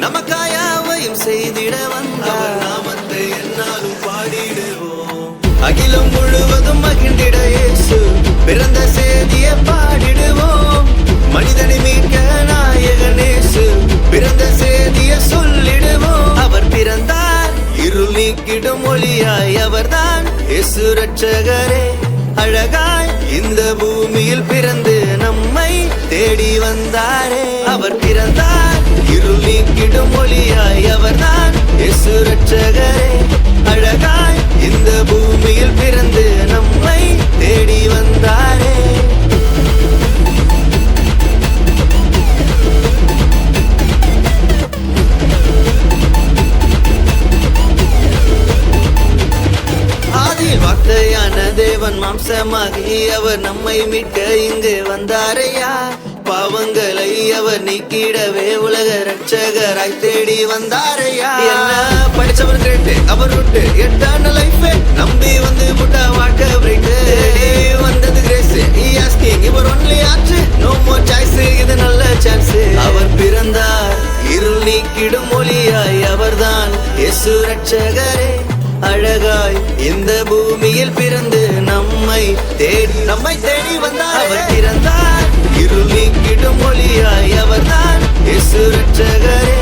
நமக்காயாவையும் செய்திட வந்தார். நாமத்தை என்னாலும் பாடிடுவோம். அகிலம் முழுவதும் மகிழ்ந்திட இயேசு பிறந்த செய்தியை பாடிடுவோம். மனிதனை மீட்க நாயகன் இயேசு பிறந்த செய்தியை சொல்லிடுவோம். அவர் பிறந்தார் இருள் நீக்கிடும் ஒளியாய். அவர்தான் இயேசு ரட்சகரே. அழகாய் இந்த பூமியில் பிறந்து நம்மை தேடி வந்தாரே. அவர் பிறந்தார் இருள் நீக்கிடும் ஒளியாய். அவர்தான் இயேசு ரட்சகரே. அழகாய் இந்த பூமியில் பிறந்து நம்மை தேடி வந்தாரே. ஆதியில் வார்த்தையான தேவன் மாம்சமாகி அவர் நம்மை மீட்க இங்கு வந்தாரையா. பாவங்களை அவர் நீக்கிடவே உலக ரட்சகராய் தேடி வந்தாரையா. என்ன படிச்சவர் கிரேட், அவர் விட்டு எட்டான லைஃப் நம்பி வந்து முட்டா வாழ்க்கை பிரைட். தேடி வந்தது கிரேஸ், இவர் ஒன்லி ஆச்சு, நோ மோர் சாய்ஸ், இது நல்ல சான்ஸ். அவர் பிறந்தார் இருள் நீக்கிடும் ஒளியாய். அவர்தான் இயேசு ரட்சகரே. அழகாய் இந்த பூமியில் பிறந்து நம்மை தேடி வந்தார். அவர் பிறந்தார் இருள் நீக்கிடும் ஒளியாய். அவர்தான் இயேசு ரட்சகரே.